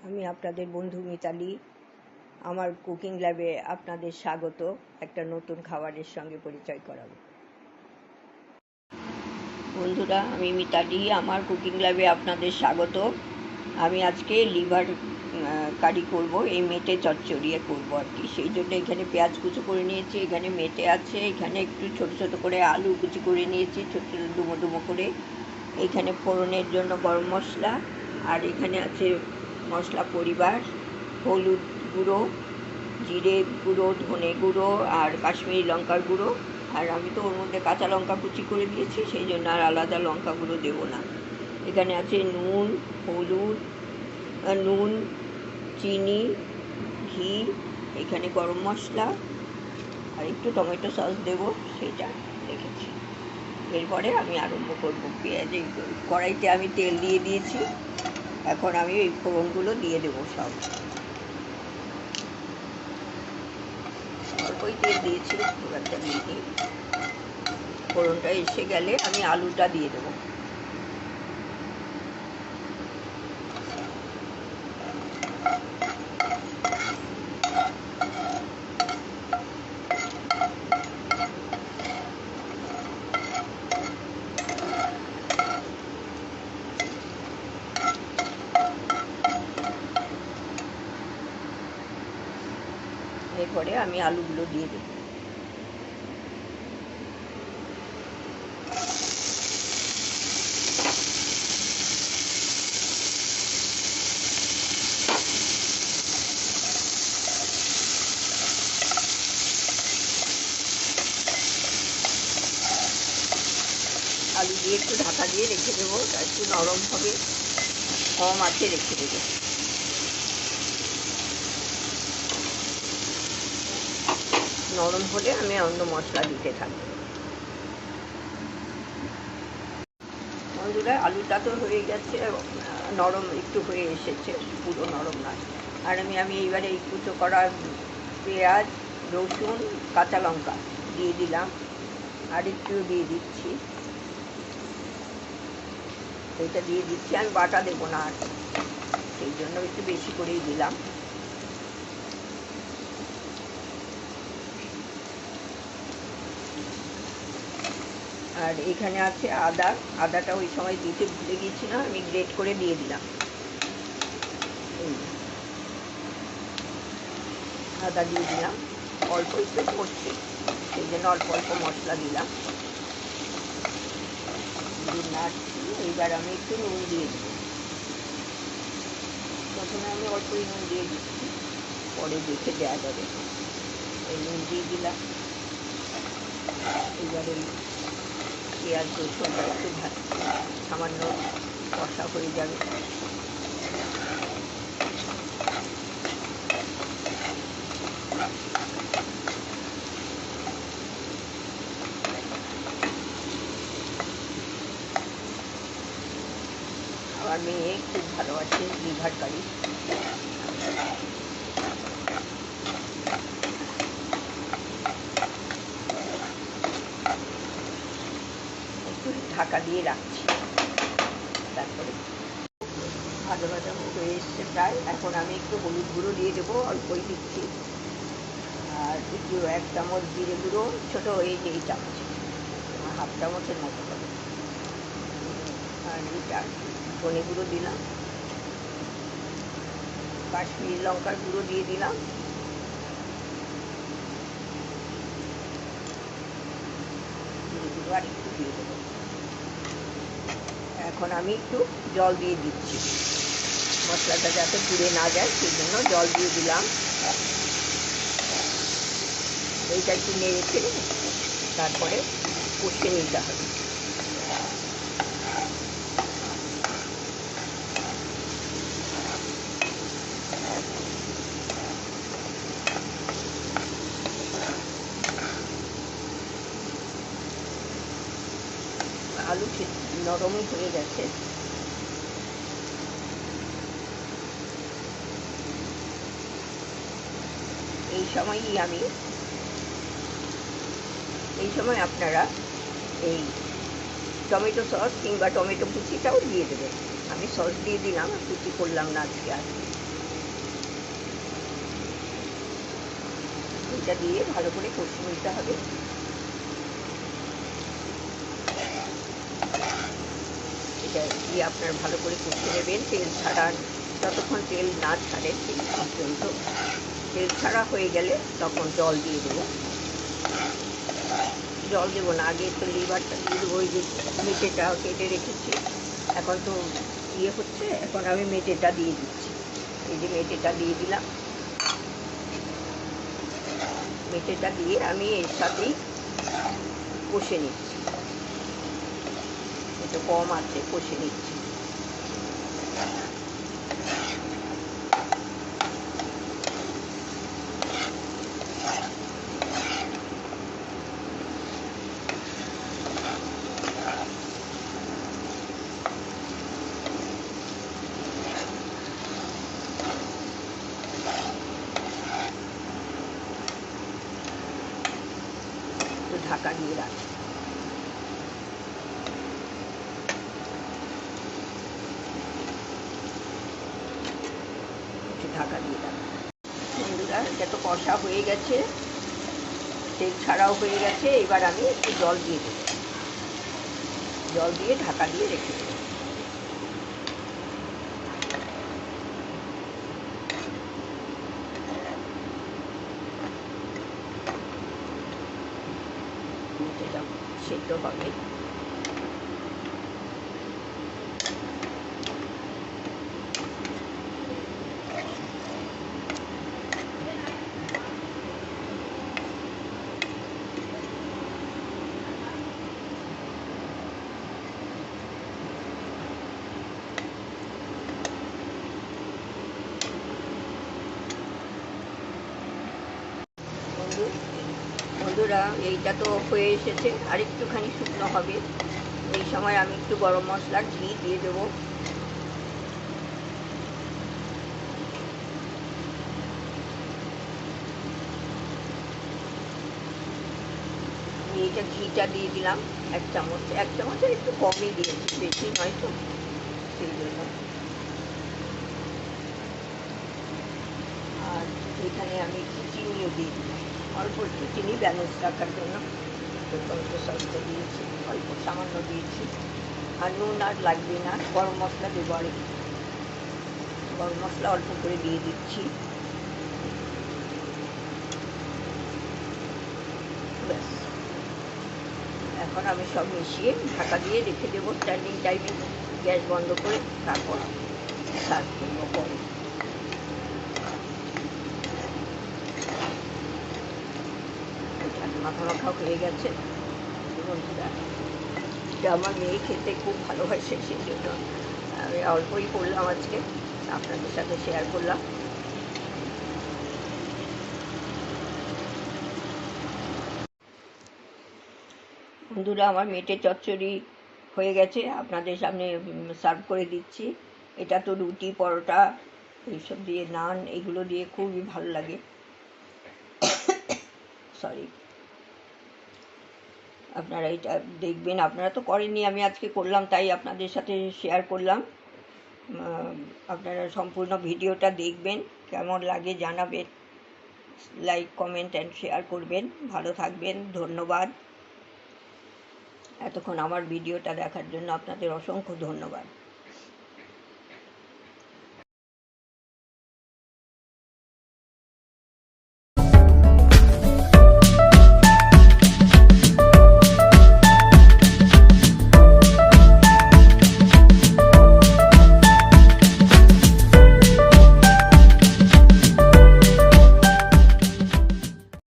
আমি আপনাদের বন্ধু মিতালি। আমার কুকিং ল্যাবে আপনাদের স্বাগত। একটা নতুন খাবারের সঙ্গে পরিচয় করাবো। বন্ধুরা, আমি মিতালি, আমার কুকিং ল্যাবে আপনাদের স্বাগত। আমি আজকে লিভার কারি করব, এই মেটে চচ্চড়িয়ে করবো আর কি। সেই জন্য এখানে পেঁয়াজ কুচি করে নিয়েছি, এখানে মেটে আছে, এখানে একটু ছোট ছোট করে আলু কুচি করে নিয়েছি, ছোট ছোট ডুমো ডুমো করে। এখানে ফোড়নের জন্য গরম মশলা, আর এখানে আছে মশলা পরিবার, হলুদ গুঁড়ো, জিরে গুঁড়ো, ধনে গুঁড়ো, আর কাশ্মীরি লঙ্কার গুঁড়ো। আর আমি তো ওর মধ্যে কাঁচা লঙ্কা কুচি করে দিয়েছি, সেই জন্য আর আলাদা লঙ্কা গুঁড়ো দেবো না। এখানে আছে নুন, হলুদ, নুন, চিনি, ঘি, এখানে গরম মশলা, আর একটু টমেটো সস দেবো, সেটা রেখেছি। এরপরে আমি আরম্ভ করবো। পেঁয়াজ কড়াইতে আমি তেল দিয়ে দিয়েছি, এখন আমি এই ফোড়নগুলো দিয়ে দেবো সব। অল্পই তেল দিয়েছি, এবারটা দিয়ে দিই। ফোড়নটা এসে গেলে আমি আলুটা দিয়ে দেবো। এরপরে আমি আলুগুলো দিয়ে দেবো। আলু দিয়ে একটু ঢাকা দিয়ে রেখে দেবো, একটু নরম হবে, কম আঁচে রেখে দেবো। নরম হলে আমি অন্য মশলা দিতে থাকবো। বন্ধুরা, আলুটা তো হয়ে গেছে, নরম একটু হয়ে এসেছে, পুরো নরম নয়। আর আমি এইবারে এই কুচো করা পেঁয়াজ, রসুন, কাঁচা লঙ্কা দিয়ে দিলাম, আর একটু দিয়ে দিচ্ছি। এটা দিয়ে দিচ্ছি, আমি বাটা দেবো না, আর সেই জন্য একটু বেশি করেই দিলাম। আর এখানে আছে আদা, আদাটা ওই সময় দিতে ভুলে গিয়েছিলাম, আমি গ্রেট করে দিয়ে দিলাম। আদা দিয়ে দিলাম, অল্প একটু করছি, সেই জন্য অল্প অল্প মশলা দিলাম। নাড়ছি। এইবার আমি একটু নুন দিয়ে দেবো। প্রথমে আমি অল্পই নুন দিয়ে দিচ্ছি, পরে দেখে দেওয়া যাবে। এই নুন দিয়ে দিলাম। এবার এই পেঁয়াজ রসুনটা একটু সামান্য কষা হয়ে যাবে। আমার মেয়ে খুব ভালোবাসে লিভার কারি। একটু ঢাকা দিয়ে রাখছি, তারপরে ভাজা ভাজা হয়ে এসছে প্রায়। এখন আমি একটু হলুদ গুঁড়ো দিয়ে দেবো, অল্পই দিচ্ছি। আর একটু 1 চামচ জিরে গুঁড়ো, ছোটো এই যে এই চামচ, 1/2 চামচের মতো হবে। আর এটা ধনে গুঁড়ো দিলাম, কাশ্মীরি লঙ্কার গুঁড়ো দিয়ে দিলাম, আর একটু দিয়ে দেবো। এখন আমি একটু জল দিয়ে দিচ্ছি, মশলাটা যাতে পুড়ে না যায়, সেই জন্য জল দিয়ে দিলাম। এইটা একটু নেড়ে ছেড়ে তারপরে কষে নিতে হবে। আলু নরমই হয়ে গেছে। এই সময় আপনারা এই টমেটো সস কিংবা টমেটো কুচিটাও দিয়ে দেবেন। আমি সস দিয়ে দিলাম, কুচি করলাম না আজকে আর। এটা দিয়ে ভালো করে কষিয়ে নিতে হবে। এটা দিয়ে আপনার ভালো করে কষিয়ে নেবেন, তেল ছাড়ার যতক্ষণ তেল না ছাড়ে সেই পর্যন্ত। তেল ছাড়া হয়ে গেলে তখন জল দিয়ে দেবো। জল দেবো না, আগে তো লিভারটা দিয়ে দেবো। ওই যে মেটেটা কেটে রেখেছি, এখন তো হচ্ছে, এখন আমি মেটেটা দিয়ে দিচ্ছি। এই যে মেটেটা দিয়ে দিলাম। মেটেটা দিয়ে আমি এর সাথেই কষে নিচ্ছি, একটু কম আছে কষে নিচ্ছি। ঢাকা দিয়ে রাখি। ঢাকা দিয়ে রাখি। বন্ধুরা, এটা তো কষা হয়ে গেছে, তেল ছাড়াও হয়ে গেছে। এবার আমি একটু জল দিয়ে দেবো। জল দিয়ে ঢাকা দিয়ে রেখে দেবো। এটা সেদ্ধ হবে। বন্ধুরা, এইটা তো হয়ে এসেছে, আর একটুখানি শুকনো হবে। এই সময় আমি একটু গরম মশলার ঘি দিয়ে দেবো। এইটা ঘিটা দিয়ে দিলাম 1 চামচ। 1 চামচের একটু কমই দিয়েছি, বেশি নয় তো, সেই জন্য। আর এখানে আমি একটু চিনিও দিয়ে দিলাম, অল্প একটু চিনি ব্যালেন্স রাখার জন্য। অল্প সল্প দিয়েছি, অল্প সামান্য দিয়েছি। আর নুন আর লাগবে না, গরম মশলা দেবো আর একটু। গরম মশলা অল্প করে দিয়ে দিচ্ছি। ব্যাস, এখন আমি সব মিশিয়ে ঢাকা দিয়ে রেখে দেবো স্ট্যান্ডিং টাইমে, গ্যাস বন্ধ করে। তারপর সার্ভ করবো পরে। মাখা মাখা হয়ে গেছে বন্ধুরা। এটা আমার মেয়ে খেতে খুব ভালোবাসে, সেই জন্য আমি অল্পই করলাম আজকে, আপনাদের সাথে শেয়ার করলাম। বন্ধুরা, আমার মেটে চচ্চড়ি হয়ে গেছে, আপনাদের সামনে সার্ভ করে দিচ্ছি। এটা তো রুটি, পরোটা, এইসব দিয়ে, নান, এগুলো দিয়ে খুবই ভালো লাগে। সরি, আপনারা এটা দেখবেন। আপনারা তো করেননি, আমি আজকে করলাম, তাই আপনাদের সাথে শেয়ার করলাম। আপনারা সম্পূর্ণ ভিডিওটা দেখবেন, কেমন লাগে জানাবেন। লাইক, কমেন্ট অ্যান্ড শেয়ার করবেন। ভালো থাকবেন, ধন্যবাদ। এতক্ষণ আমার ভিডিওটা দেখার জন্য আপনাদের অসংখ্য ধন্যবাদ।